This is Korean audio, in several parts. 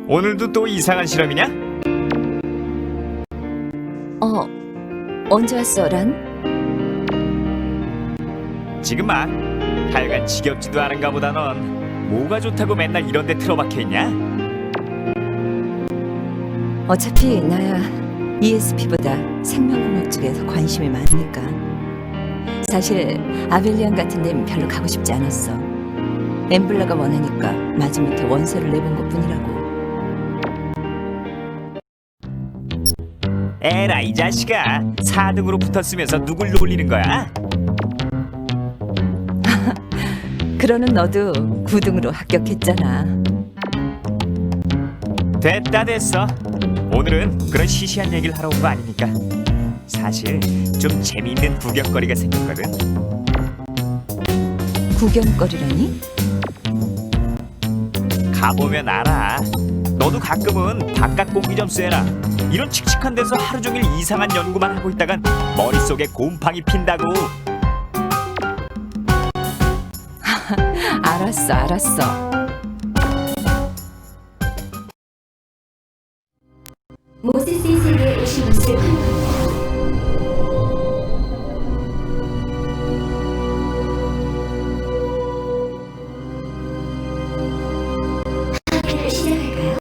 오늘도 또 이상한 실험이냐? 언제 왔어, 란? 지금 막 하여간 지겹지도 않은가 보다. 넌 뭐가 좋다고 맨날 이런 데 틀어박혀 있냐? 어차피 나야 ESP보다 생명공학 쪽에 더 관심이 많으니까. 사실 아벨리안 같은 데는 별로 가고 싶지 않았어. 엠블라가 원하니까 마지못해 원서를 내본 것뿐이라고. 에라 이 자식아, 4등으로 붙었으면서 누굴 놀리는 거야? 그러는 너도 9등으로 합격했잖아. 됐다 됐어. 오늘은 그런 시시한 얘기를 하러 온 거 아니니까. 사실 좀 재미있는 구경거리가 생겼거든. 구경거리라니? 가보면 알아. 너도 가끔은 바깥 공기 좀 쐬라. 이런 칙칙한 데서 하루 종일 이상한 연구만 하고 있다간 머릿속에 곰팡이 핀다고. 알았어. 모세스의 세계에 오신 것을 환영합니다. 학예를 시작할까요?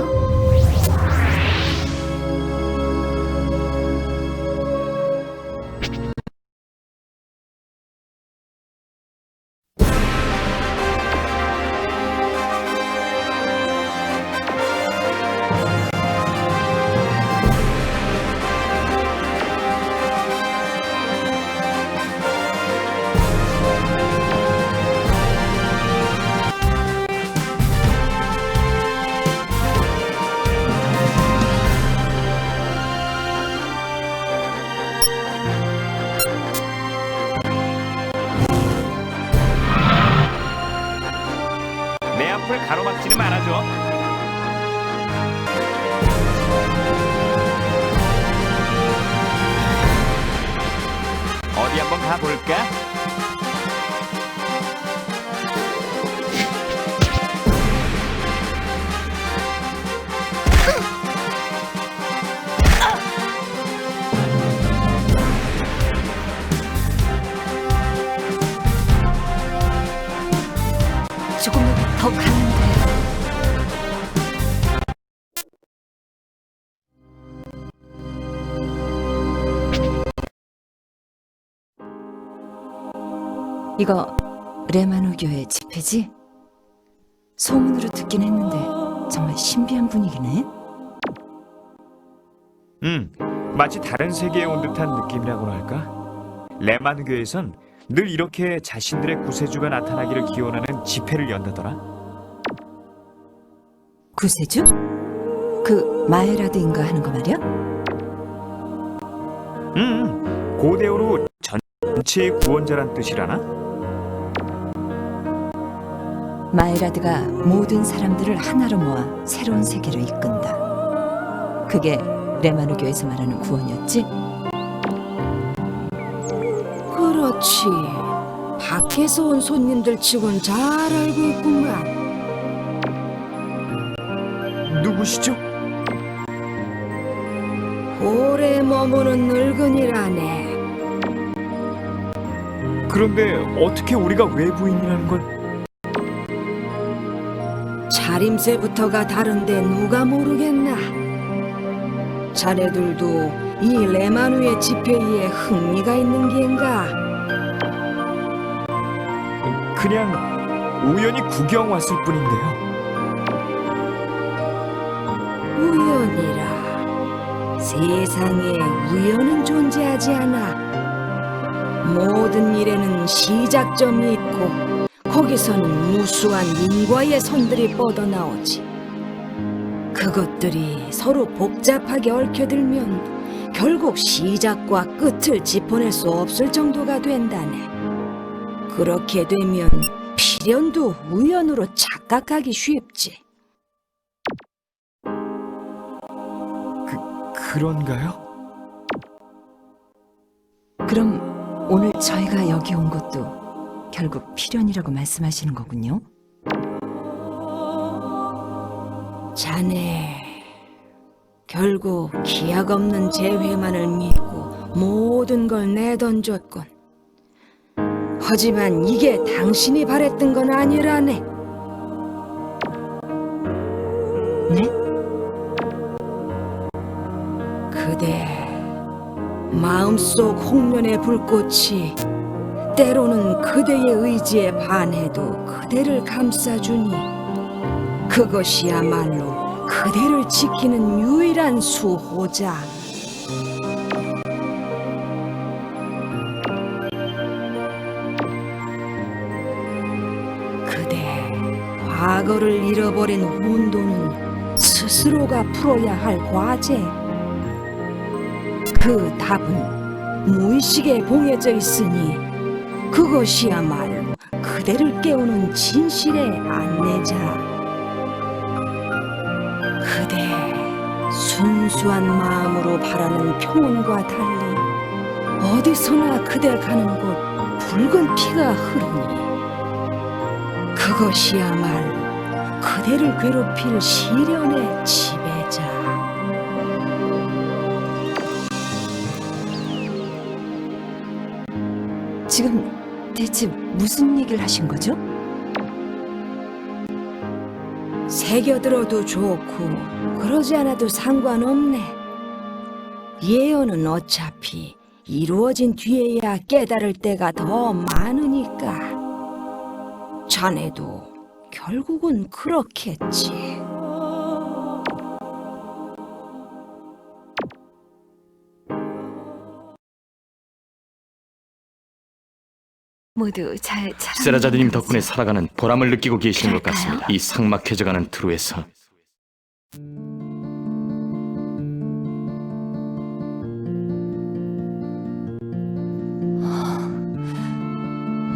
내 앞을 가로막지는 말아줘. 어디 한번 가볼까? 조금 더 가는데. 이거 레마노 교회 집회지? 소문으로 듣긴 했는데 정말 신비한 분위기네. 마치 다른 세계에 온 듯한 느낌이라고나 할까? 레마누교에선 늘 이렇게 자신들의 구세주가 나타나기를 기원하는 집회를 연다더라. 구세주? 그 마에라드인가 하는 거 말이야? 고대어로 전체의 구원자란 뜻이라나? 마에라드가 모든 사람들을 하나로 모아 새로운 세계로 이끈다. 그게 레마노 교에서 말하는 구원이었지? 그렇지. 밖에서 온 손님들 치곤 잘 알고 있구만. 누구시죠? 오래 머무는 늙은이라네. 그런데 어떻게 우리가 외부인이라는 걸? 차림새부터가 다른데 누가 모르겠나. 자네들도 이 레마누의 집회에 흥미가 있는 게인가? 그냥 우연히 구경 왔을 뿐인데요. 우연이라. 세상에 우연은 존재하지 않아. 모든 일에는 시작점이 있고 거기서는 무수한 인과의 선들이 뻗어나오지. 그것들이 서로 복잡하게 얽혀들면 결국 시작과 끝을 짚어낼 수 없을 정도가 된다네. 그렇게 되면 필연도 우연으로 착각하기 쉽지. 그런가요? 그럼 오늘 저희가 여기 온 것도 결국 필연이라고 말씀하시는 거군요? 자네 그리고 기약 없는 재회만을 믿고 모든 걸 내던졌군. 하지만 이게 당신이 바랬던 건 아니라네. 네? 그대 마음속 홍련의 불꽃이 때로는 그대의 의지에 반해도 그대를 감싸주니 그것이야말로 그대를 지키는 유일한 수호자. 그대 과거를 잃어버린 혼돈은 스스로가 풀어야 할 과제. 그 답은 무의식에 봉해져 있으니 그것이야말로 그대를 깨우는 진실의 안내자. 그대 순수한 마음으로 바라는 평온과 달리 어디서나 그대 가는 곳 붉은 피가 흐르니 그것이야말로 그대를 괴롭힐 시련의 지배자. 지금 대체 무슨 얘기를 하신 거죠? 새겨들어도 좋고 그러지 않아도 상관없네. 예언은 어차피 이루어진 뒤에야 깨달을 때가 더 많으니까. 자네도 결국은 그렇겠지. 모두 잘 세라자드님 덕분에 살아가는 보람을 느끼고 계시는 것 그럴까요? 같습니다. 이 삭막해져가는 트루에서.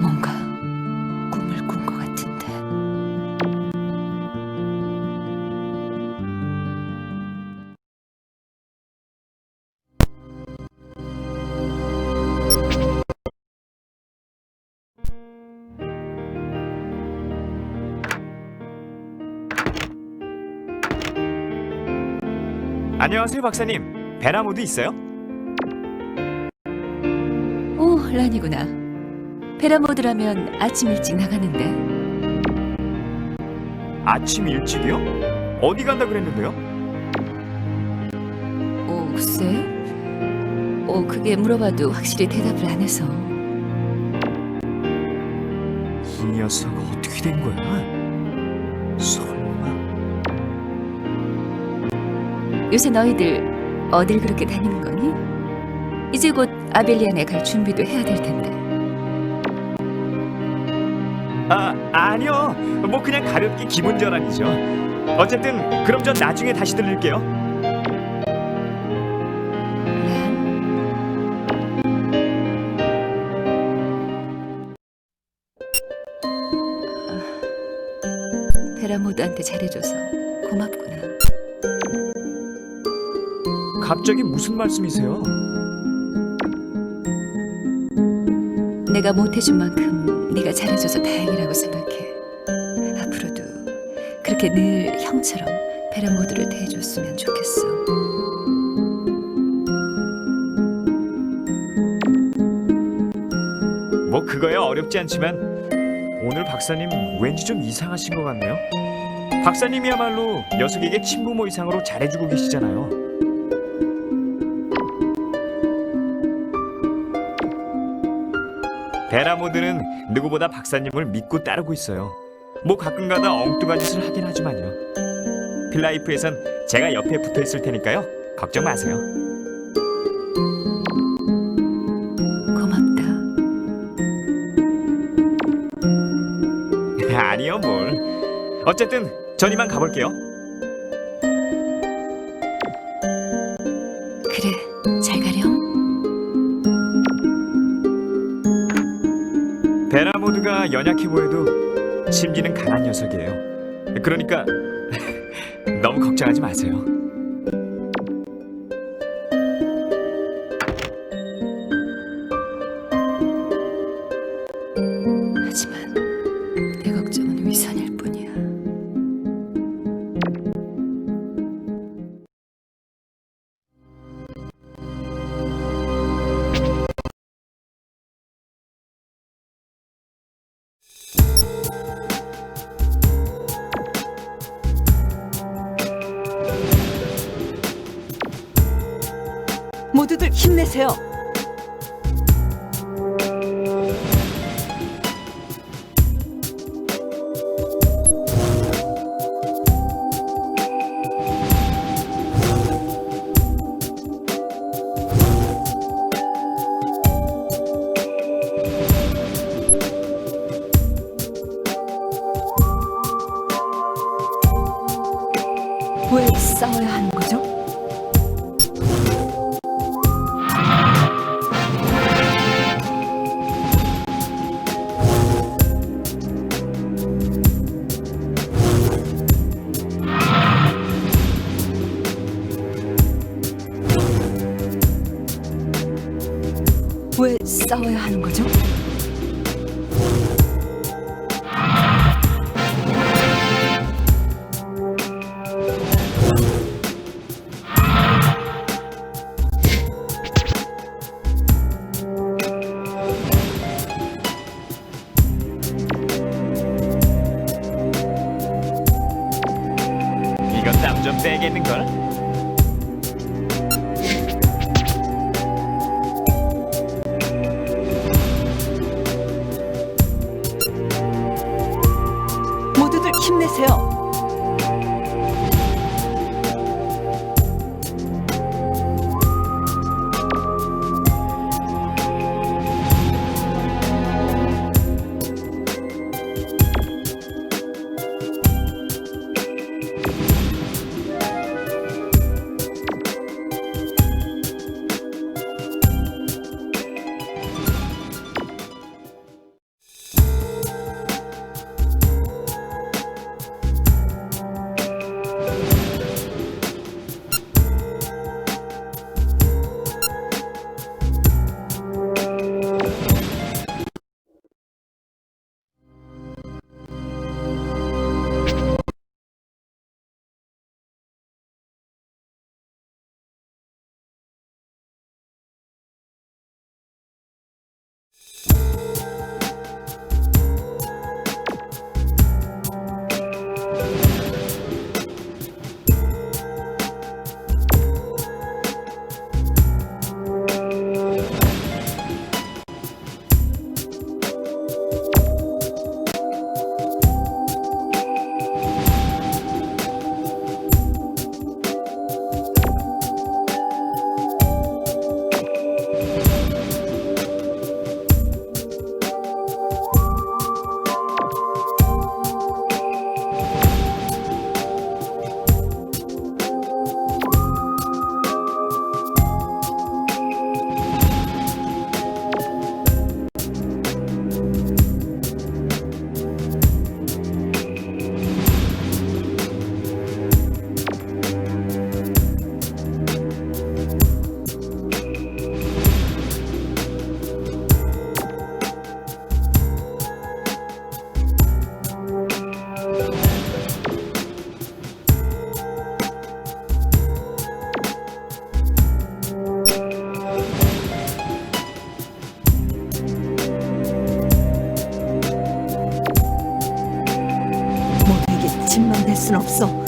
뭔가 꿈을 꾼 것 같은데. 안녕하세요, 박사님. 베나모드 있어요? 오, 란이구나. 베라모드라면 아침 일찍 나가는데. 아침 일찍이요? 어디 간다 그랬는데요? 오, 글쎄. 오, 그게 물어봐도 확실히 대답을 안 해서. 이 녀석 어떻게 된 거야? 설마... 요새 너희들 어딜 그렇게 다니는 거니? 이제 곧 아벨리안에 갈 준비도 해야 될 텐데. 아니요. 뭐 그냥 가볍게 기분 전환이죠. 어쨌든 그럼 전 나중에 다시 들릴게요. 베라모드한테 잘해줘서 고맙구나. 갑자기 무슨 말씀이세요? 내가 못해준 만큼 네가 잘해줘서 다행이라고 생각해. 앞으로도 그렇게 늘 형처럼 베라모드를 대해줬으면 좋겠어. 뭐 그거야 어렵지 않지만 오늘 박사님 왠지 좀 이상하신 것 같네요. 박사님이야말로 녀석에게 친부모 이상으로 잘해주고 계시잖아요. 베라모드는 누구보다 박사님을 믿고 따르고 있어요. 뭐 가끔가다 엉뚱한 짓을 하긴 하지만요. 필라이프에선 제가 옆에 붙어 있을 테니까요. 걱정 마세요. 고맙다. 아니요 뭘. 어쨌든 전 이만 가볼게요. 그래, 잘 가렴. 베라모드가 연약해 보여도 심기는 강한 녀석이에요. 그러니까 너무 걱정하지 마세요. 모두들 힘내세요. 왜 싸워야 하는 거죠? 왜 싸워야 하는 거죠? 이건 땀 좀 빼겠는걸? 모두들 힘내세요. 모두에게 침망될 순 없어.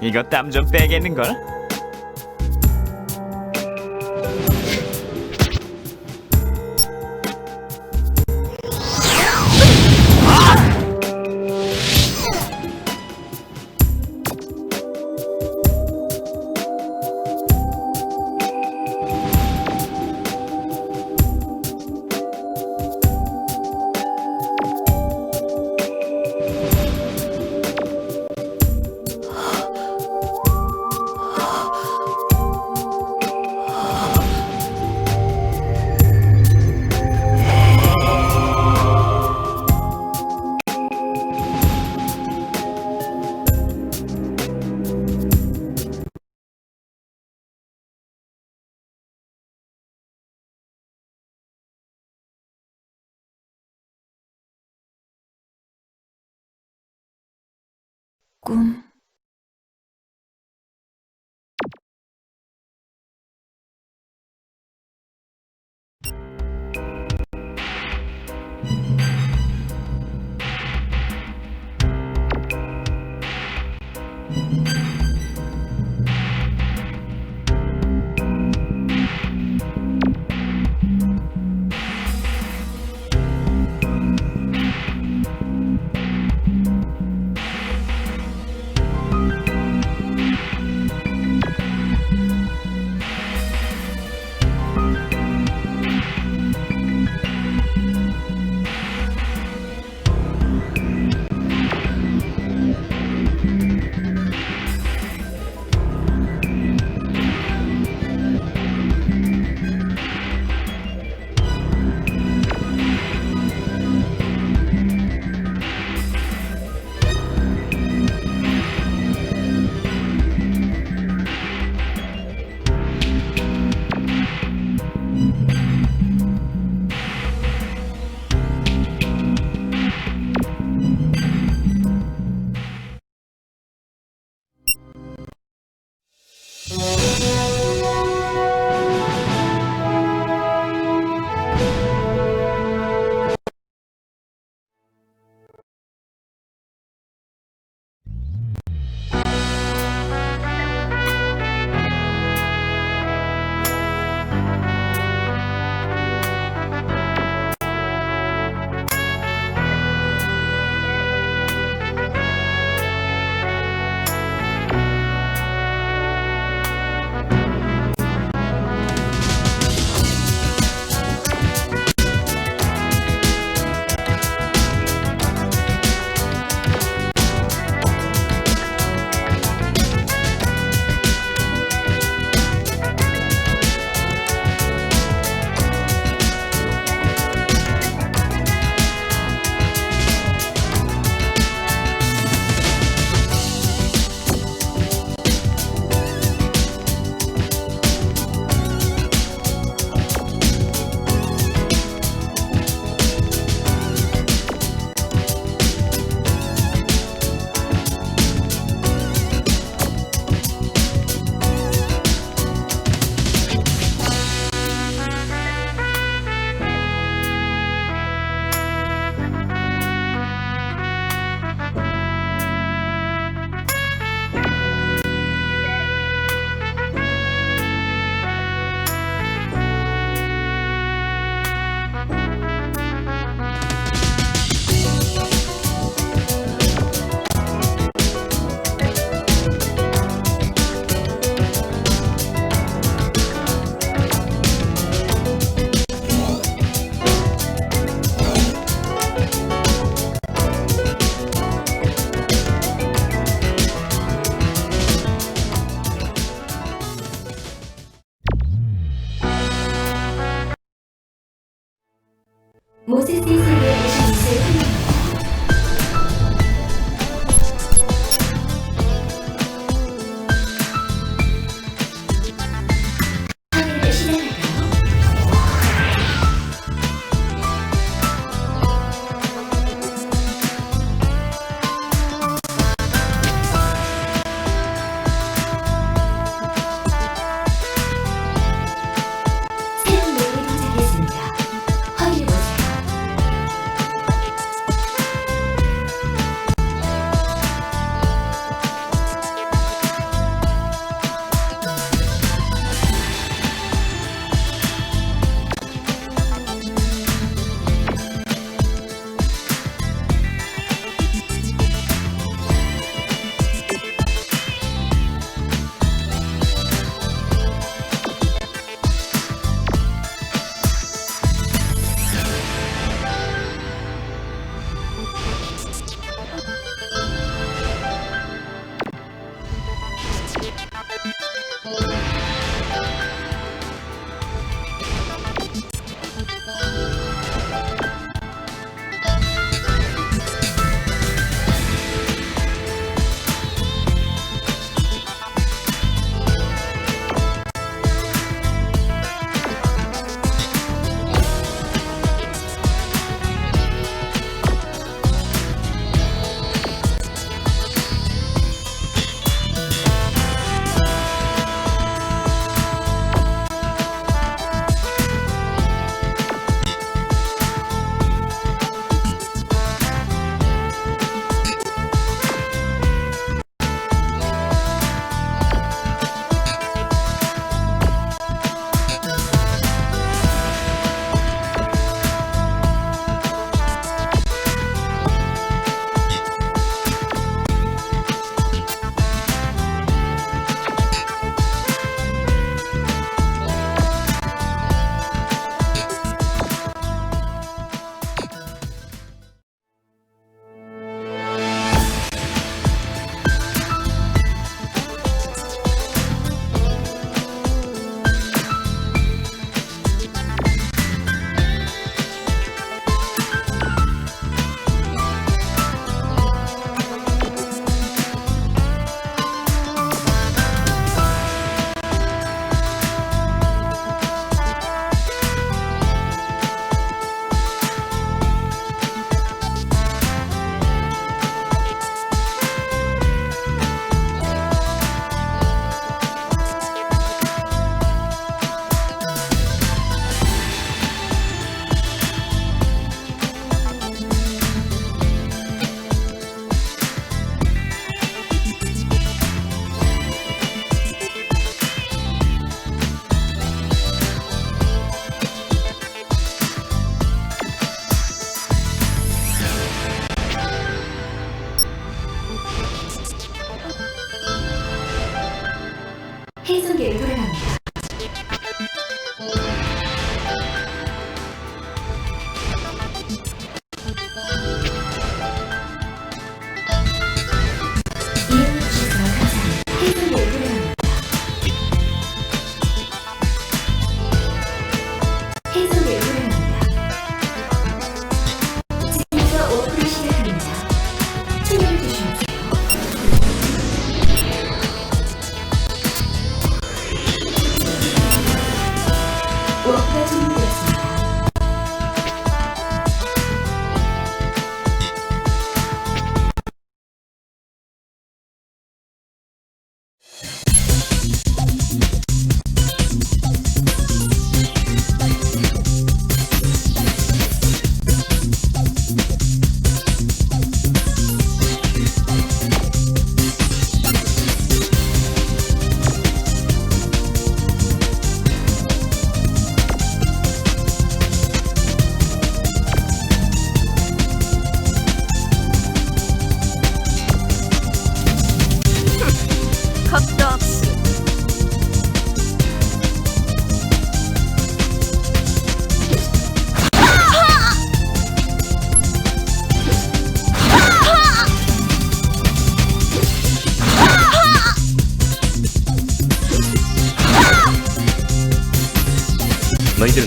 이거 땀 좀 빼겠는걸? 꿈? 모세스의 세계에 오신 것을 환영합니다. 항해를 시작할까요? 새로운 노을이 도착했습니다. 확인해보세요.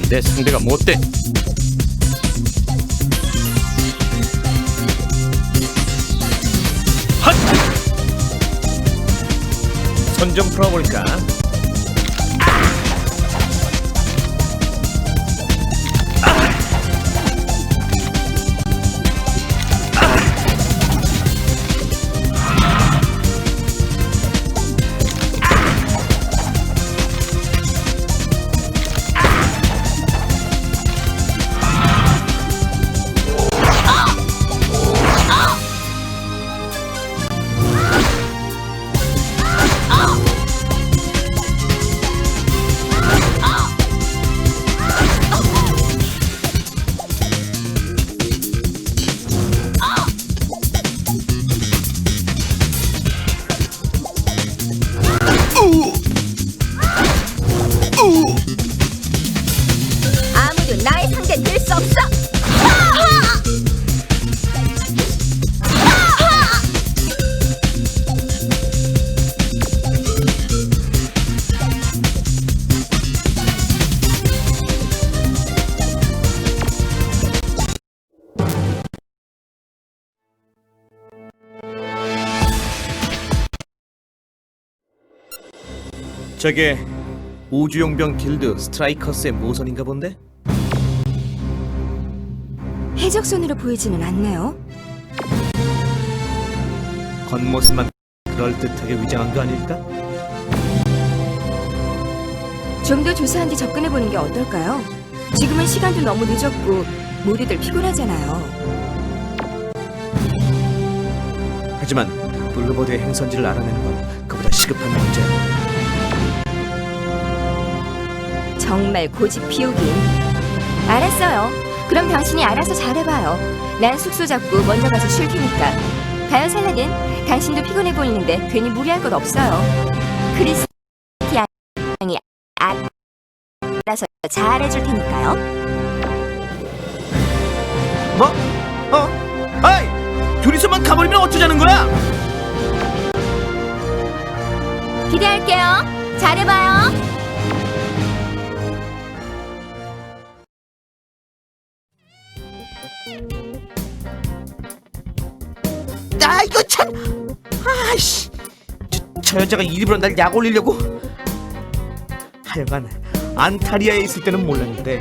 내 상대가 못돼. 손 좀 풀어볼까? 아무도 나의 상대 될 수 없어. 저게 우주용병 길드 스트라이커스의 모선인가 본데? 해적선으로 보이지는 않네요. 겉모습만 그럴듯하게 위장한 거 아닐까? 좀 더 조사한 뒤 접근해 보는 게 어떨까요? 지금은 시간도 너무 늦었고 모두들 피곤하잖아요. 하지만 블루보드의 행선지를 알아내는 건 그보다 시급한 문제야. 정말 고집 피우긴. 알았어요. 그럼 당신이 알아서 잘해봐요. 난 숙소 잡고 먼저 가서 쉴 테니까. 가요 살라딘. 당신도 피곤해 보이는데 괜히 무리할 것 없어요. 크리스티안이 알아서 잘해줄 테니까요. 뭐? 아이! 둘이서만 가버리면 어쩌자는 거야? 기대할게요. 잘해봐요. 아 이거 참! 아이씨! 저 여자가 일부러 날 약 올리려고? 하여간 안타리아에 있을 때는 몰랐는데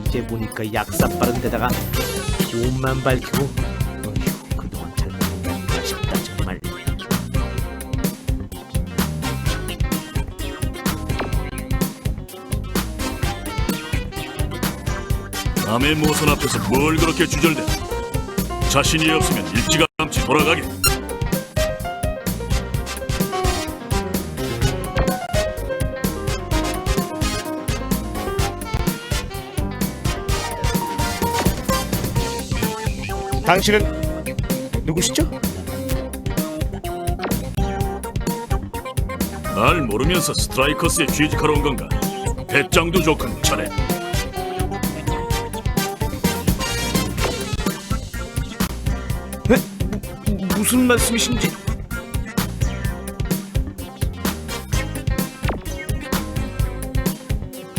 이제 보니까 약사 빠른 데다가 돈만 밝히고 어휴 그동안 잘못한 게 아닌가 싶다 정말. 남의 모선 앞에서 뭘 그렇게 주절대? 자신이 없으면 일찌감치 돌아가게. 당신은 누구시죠? 날 모르면서 스트라이커스에 취직하러 온 건가? 배짱도 좋군 자네. 무슨 말씀이신지.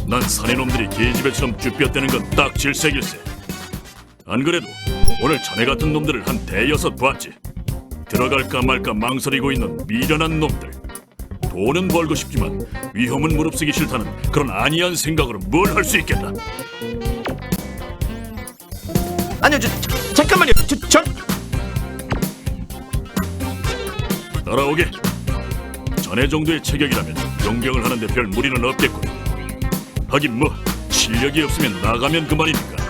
난 사내놈들이 계집애처럼 쭈뼛대는 건 딱 질색일세. 안 그래도 오늘 자네 같은 놈들을 한 대여섯 봤지. 들어갈까 말까 망설이고 있는 미련한 놈들. 돈은 벌고 싶지만 위험은 무릅쓰기 싫다는 그런 안이한 생각으로 뭘 할 수 있겠나. 아니요 잠깐만요. 전 따라오게. 자네 정도의 체격이라면 용병을 하는데 별 무리는 없겠군. 하긴 뭐 실력이 없으면 나가면 그만이니까.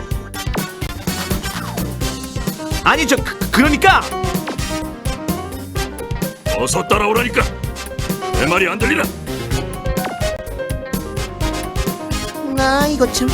아니 그러니까 어서 따라오라니까. 내 말이 안 들리나? 나 이거 참.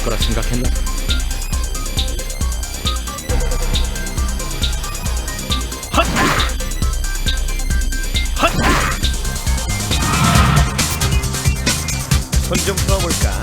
거라 생각했나? 손 좀 풀어볼까?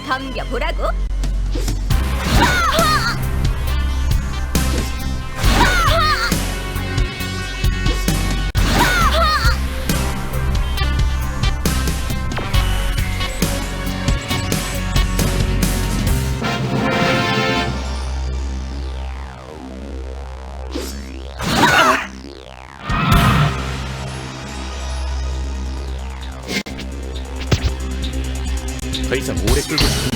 덤벼보라고? 더 이상 오래 끌고 싶은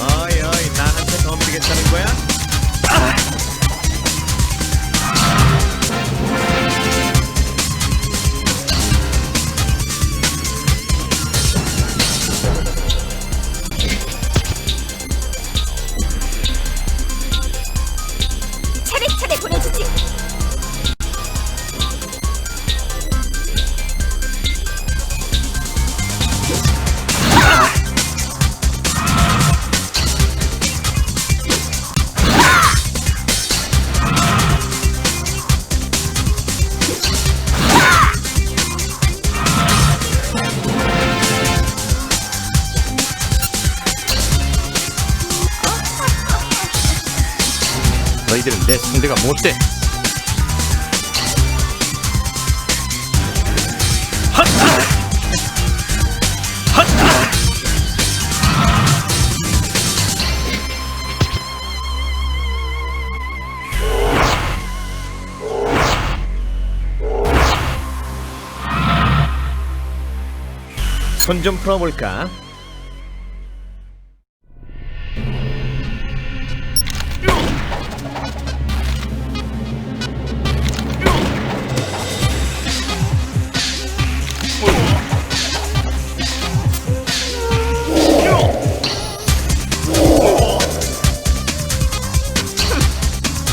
어이 어이 나한테 덤비겠다는 거야? 차례차례 보내주지. 너희들은 내 상대가 못돼. 손 좀 풀어볼까?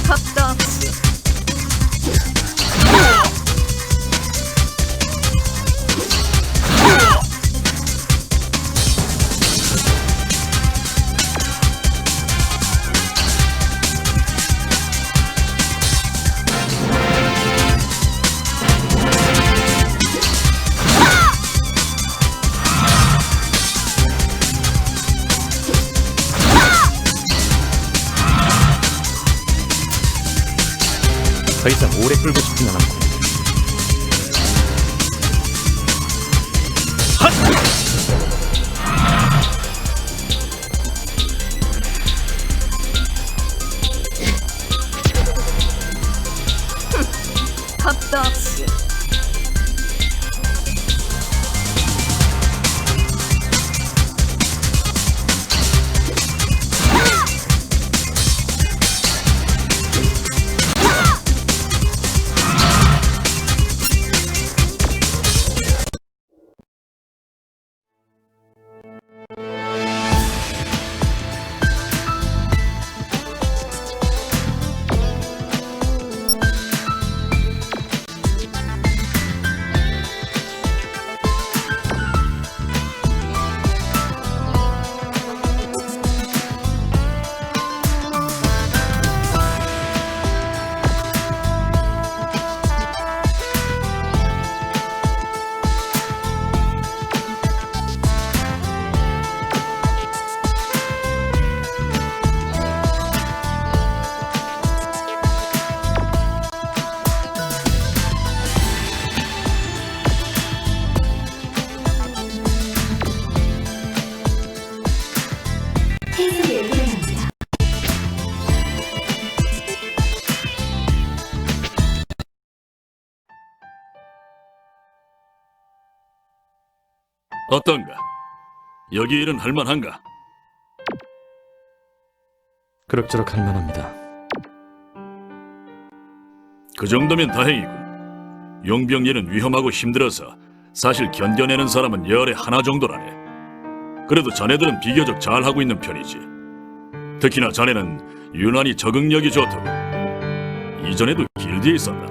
겁도 없이. 더 이상 오래 끌고 싶진 않았고. 겁도 없이. 어떤가? 여기 일은 할만한가? 그럭저럭 할 만합니다. 그 정도면 다행이고. 용병 일은 위험하고 힘들어서 사실 견뎌내는 사람은 열에 하나 정도라네. 그래도 자네들은 비교적 잘하고 있는 편이지. 특히나 자네는 유난히 적응력이 좋다고. 이전에도 길드에 있었나?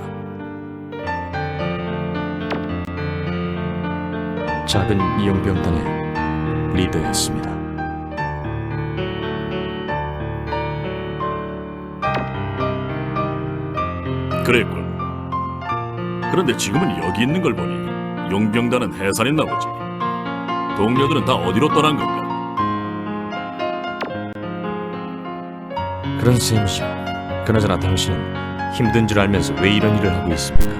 작은 이용병단의 리더였습니다. 그랬군. 그런데 지금은 여기 있는 걸 보니 용병단은 해산했나 보지. 동료들은 다 어디로 떠난 건가? 그런 셈이죠. 그나저나 당신은 힘든 줄 알면서 왜 이런 일을 하고 있습니까?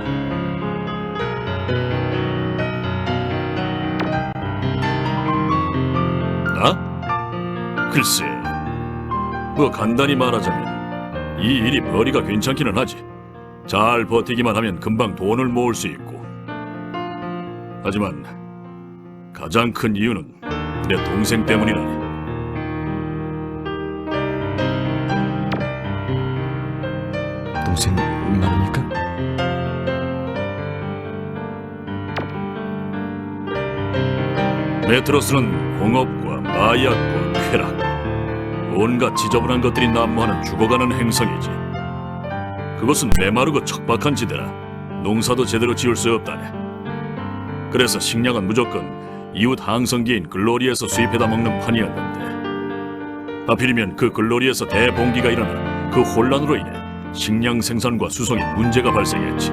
나? 글쎄, 뭐 간단히 말하자면 이 일이 벌이가 괜찮기는 하지. 잘 버티기만 하면 금방 돈을 모을 수 있고. 하지만 가장 큰 이유는 내 동생 때문이라네. 동생 말입니까? 메트로스는 공업과 마약과 쾌락, 온갖 지저분한 것들이 난무하는 죽어가는 행성이지. 그것은 메마르고 척박한 지대라 농사도 제대로 지을 수 없다네. 그래서 식량은 무조건 이웃 항성기인 글로리에서 수입해다 먹는 판이었는데, 하필이면 그 글로리에서 대봉기가 일어나 그 혼란으로 인해 식량 생산과 수송에 문제가 발생했지.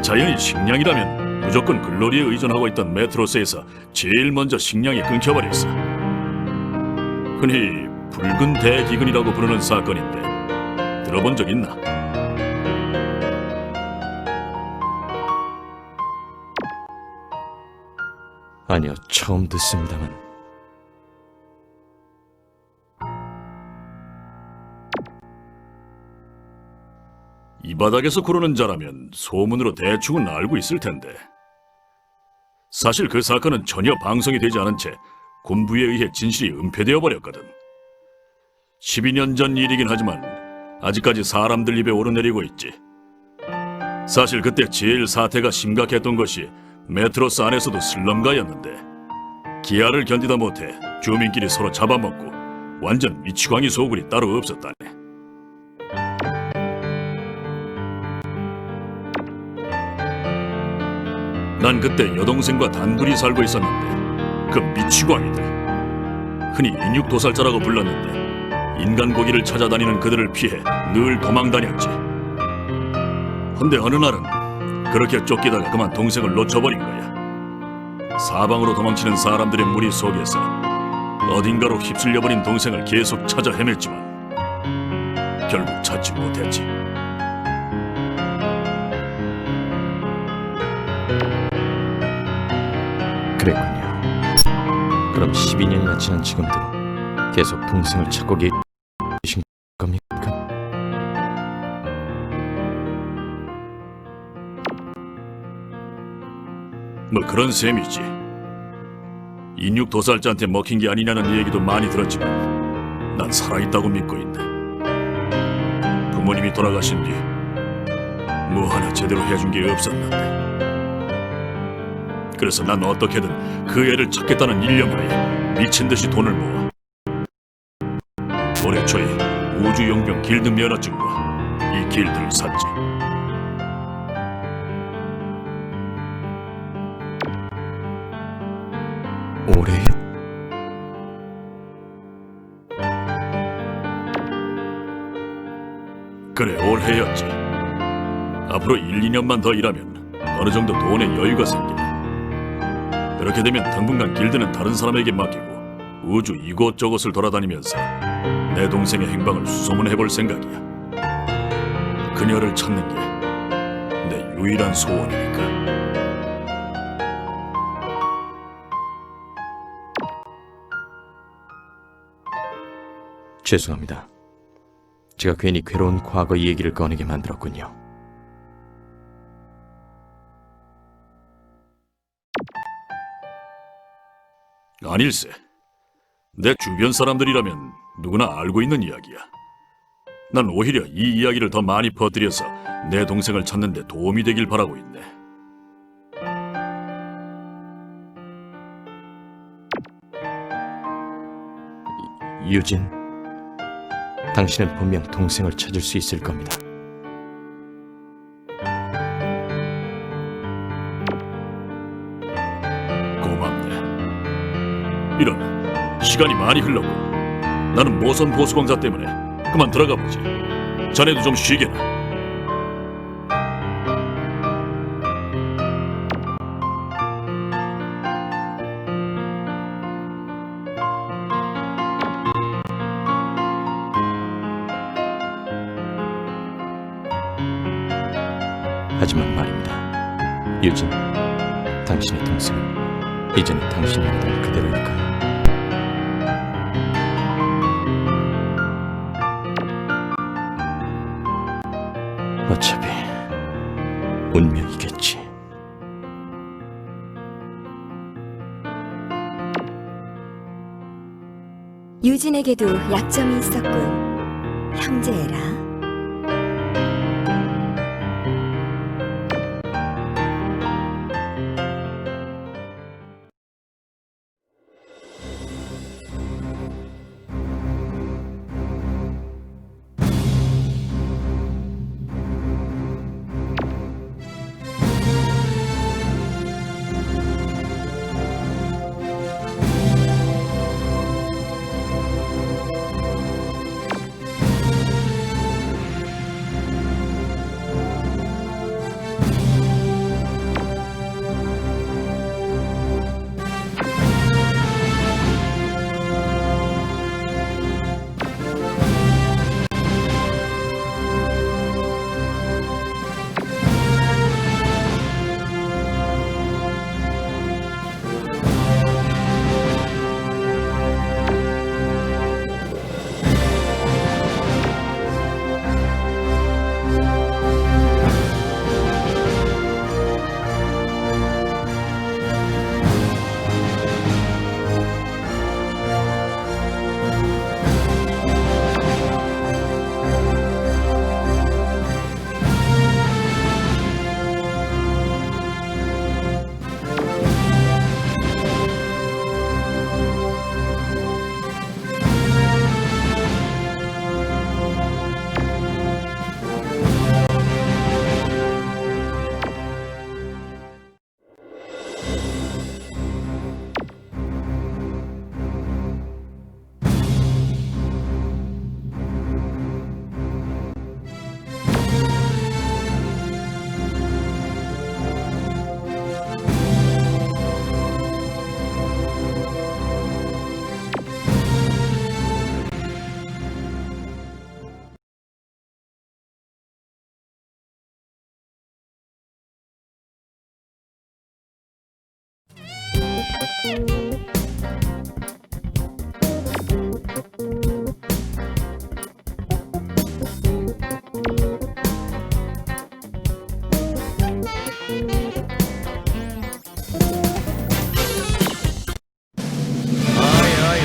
자연히 식량이라면 무조건 글로리에 의존하고 있던 메트로스에서 제일 먼저 식량이 끊겨버렸어. 흔히 붉은 대기근이라고 부르는 사건인데 들어본 적 있나? 아니요, 처음 듣습니다만. 이 바닥에서 구르는 자라면 소문으로 대충은 알고 있을 텐데, 사실 그 사건은 전혀 방송이 되지 않은 채 군부에 의해 진실이 은폐되어 버렸거든. 12년 전 일이긴 하지만 아직까지 사람들 입에 오르내리고 있지. 사실 그때 제일 사태가 심각했던 것이 메트로스 안에서도 슬럼가였는데, 기아를 견디다 못해 주민끼리 서로 잡아먹고 완전 미치광이 소굴이 따로 없었다네. 난 그때 여동생과 단둘이 살고 있었는데, 그 미치광이들, 흔히 인육도살자라고 불렀는데 인간 고기를 찾아다니는 그들을 피해 늘 도망다녔지. 근데 어느 날은 그렇게 쫓기다가 그만 동생을 놓쳐버린 거야. 사방으로 도망치는 사람들의 무리 속에서 어딘가로 휩쓸려버린 동생을 계속 찾아 헤맸지만 결국 찾지 못했지. 그랬군요. 그럼 12년이나 지난 지금도 계속 동생을 찾고 계신 겁니까? 뭐 그런 셈이지. 인육 도살자한테 먹힌 게 아니냐는 얘기도 많이 들었지만 난 살아있다고 믿고 있네. 부모님이 돌아가신 뒤 뭐 하나 제대로 해준 게 없었는데, 그래서 난 어떻게든 그 애를 찾겠다는 일념하에 미친 듯이 돈을 모아 올해 초에 우주용병 길드 면허증과 이 길드를 샀지. 올해요? 그래, 올해였지. 앞으로 1, 2년만 더 일하면 어느 정도 돈에 여유가 생기네. 그렇게 되면 당분간 길드는 다른 사람에게 맡기고 우주 이곳저곳을 돌아다니면서 내 동생의 행방을 수소문해볼 생각이야. 그녀를 찾는 게 내 유일한 소원이니까. 죄송합니다. 제가 괜히 괴로운 과거 얘기를 꺼내게 만들었군요. 아닐세. 내 주변 사람들이라면 누구나 알고 있는 이야기야. 난 오히려 이 이야기를 더 많이 퍼뜨려서 내 동생을 찾는 데 도움이 되길 바라고 있네. 유진, 당신은 분명 동생을 찾을 수 있을 겁니다. 고맙네. 이런, 시간이 많이 흘렀고 나는 모선 보수공사 때문에 그만 들어가 보지. 자네도 좀 쉬게나. 하지만 말입니다. 유진, 당신의 동생은 이제는 당신이 아니던 그대로니까요. 어차피 운명이겠지. 유진에게도 약점이 있었군. 형제애라.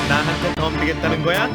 나한테 덤비겠다는 거야?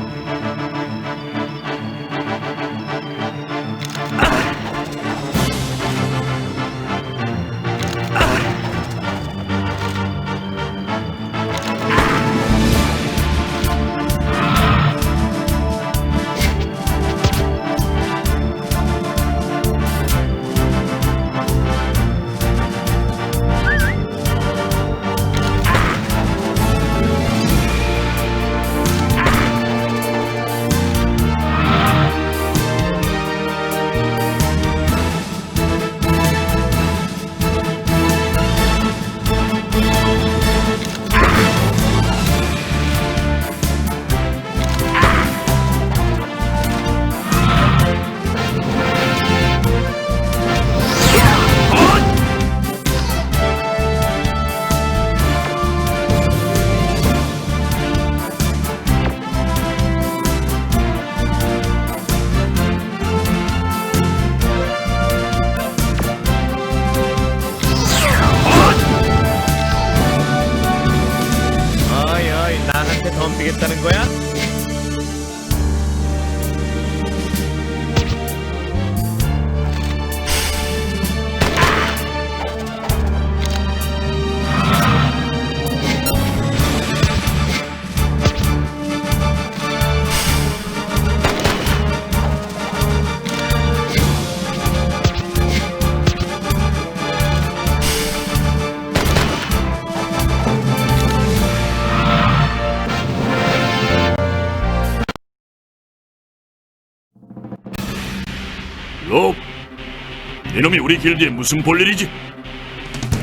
이놈이 우리 길드에 무슨 볼일이지?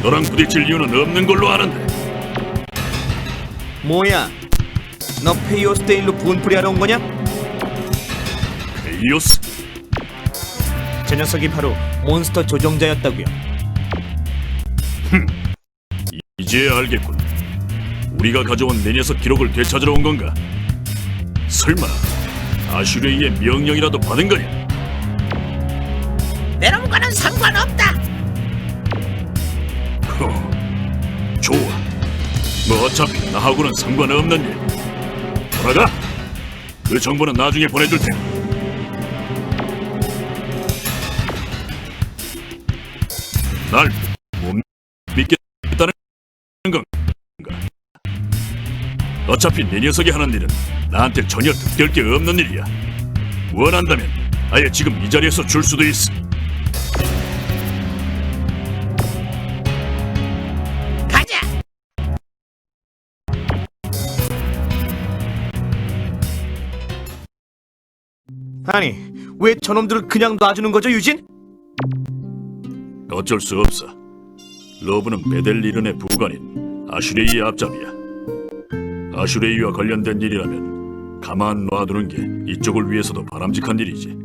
너랑 부딪힐 이유는 없는 걸로 아는데. 뭐야? 너 페이오스 데일로 분풀이하러 온 거냐? 페이오스? 저 녀석이 바로 몬스터 조종자였다고요. 이제야 알겠군. 우리가 가져온 내 녀석 기록을 되찾으러 온 건가? 설마 아슈레이의 명령이라도 받은 거냐? 내놈과는 상관없다. 좋아. 뭐 어차피 나하고는 상관없는 일. 돌아가. 그 정보는 나중에 보내줄 테니. 날 못 믿겠다는 건가? 어차피 내 녀석이 하는 일은 나한테 전혀 득될 게 없는 일이야. 원한다면 아예 지금 이 자리에서 줄 수도 있어. 가자. 아니, 왜 저놈들을 그냥 놔주는 거죠, 유진? 어쩔 수 없어. 러브는 베델리른의 부관인 아슈레이의 앞잡이야. 아슈레이와 관련된 일이라면 가만 놔두는 게 이쪽을 위해서도 바람직한 일이지.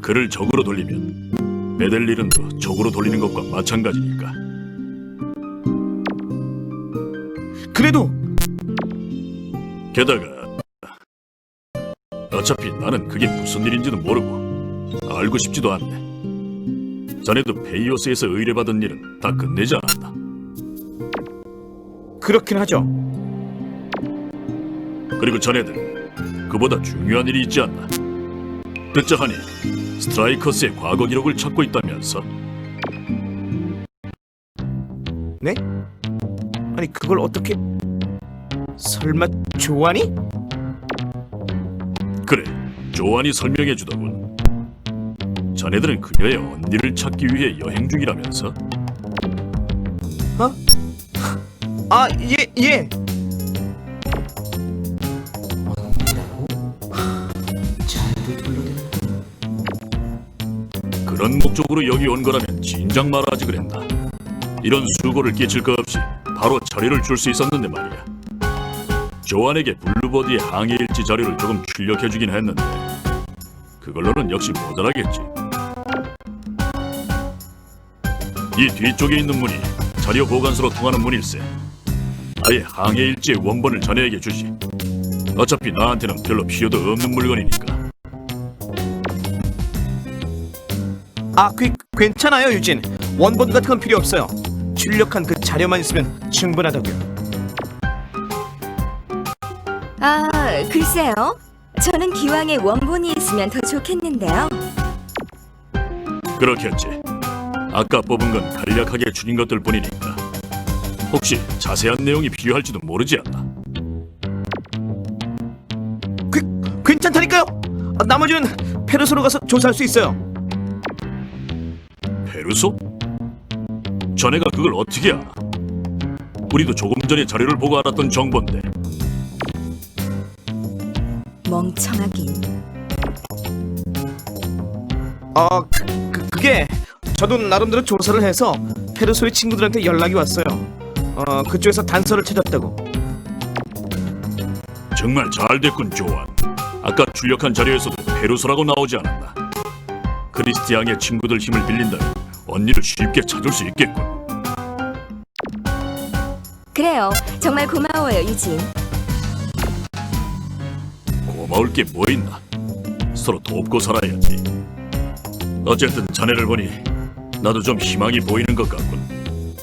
그를 적으로 돌리면 베델리른도 적으로 돌리는 것과 마찬가지니까. 그래도 게다가 어차피 나는 그게 무슨 일인지도 모르고 알고 싶지도 않네. 자네도 페이오스에서 의뢰받은 일은 다 끝내지 않았나? 그렇긴 하죠. 그리고 자네들 그보다 중요한 일이 있지 않나? 듣자 하니 스트라이커스의 과거 기록을 찾고 있다면서? 네? 아니, 그걸 어떻게... 설마 조안이? 그래, 조안이 설명해 주더군. 자네들은 그녀의 언니를 찾기 위해 여행 중이라면서? 아, 예. 그런 목적으로 여기 온 거라면 진작 말하지 그랬나. 이런 수고를 끼칠 것 없이 바로 자료를 줄 수 있었는데 말이야. 조안에게 블루버디의 항해 일지 자료를 조금 출력해주긴 했는데 그걸로는 역시 모자라겠지. 이 뒤쪽에 있는 문이 자료 보관소로 통하는 문일세. 아예 항해 일지의 원본을 자네에게 주지. 어차피 나한테는 별로 필요도 없는 물건이니까. 아, 괜찮아요, 유진. 원본 같은 건 필요 없어요. 출력한 그 자료만 있으면 충분하다고요. 아, 글쎄요. 저는 기왕에 원본이 있으면 더 좋겠는데요. 그렇겠지. 아까 뽑은 건 간략하게 줄인 것들 뿐이니까. 혹시 자세한 내용이 필요할지도 모르지 않나? 괜찮다니까요. 나머지는 페르소로 가서 조사할 수 있어요. 페르소? 자네가 그걸 어떻게 알아? 우리도 조금 전에 자료를 보고 알았던 정보인데. 멍청하긴. 그게 저도 나름대로 조사를 해서 페르소의 친구들한테 연락이 왔어요. 그쪽에서 단서를 찾았다고. 정말 잘 됐군, 조안. 아까 출력한 자료에서도 페르소라고 나오지 않았나. 크리스티앙의 친구들 힘을 빌린다면 언니를 쉽게 찾을 수 있겠군. 그래요. 정말 고마워요, 유진. 고마울 게 뭐 있나. 서로 돕고 살아야지. 어쨌든 자네를 보니 나도 좀 희망이 보이는 것 같군.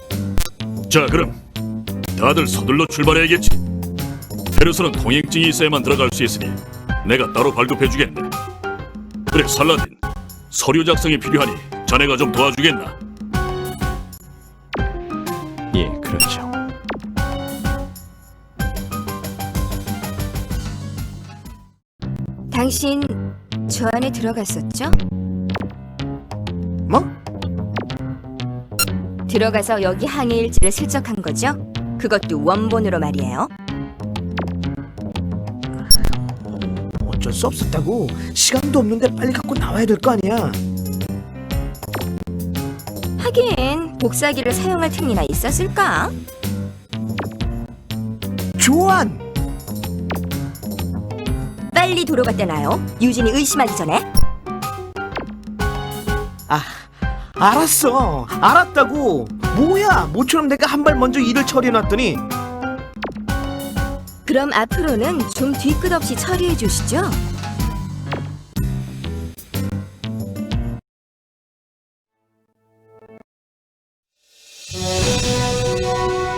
자, 그럼 다들 서둘러 출발해야겠지. 페르소는 통행증이 있어야만 들어갈 수 있으니 내가 따로 발급해주겠네. 그래, 살라딘. 서류 작성이 필요하니 자네가 좀 도와주겠나? 예, 그렇죠. 당신 저 안에 들어갔었죠? 뭐? 들어가서 여기 항해 일지를 슬쩍한 거죠? 그것도 원본으로 말이에요. 어쩔 수 없었다고. 시간도 없는데 빨리 갖고 나와야 될 거 아니야. 하긴 복사기를 사용할 틈이나 있었을까? 조안! 빨리 도로 갖다 놔요. 유진이 의심하기 전에. 아, 알았어. 알았다고. 뭐야, 모처럼 내가 한 발 먼저 일을 처리해놨더니. 그럼 앞으로는 좀 뒤끝 없이 처리해 주시죠.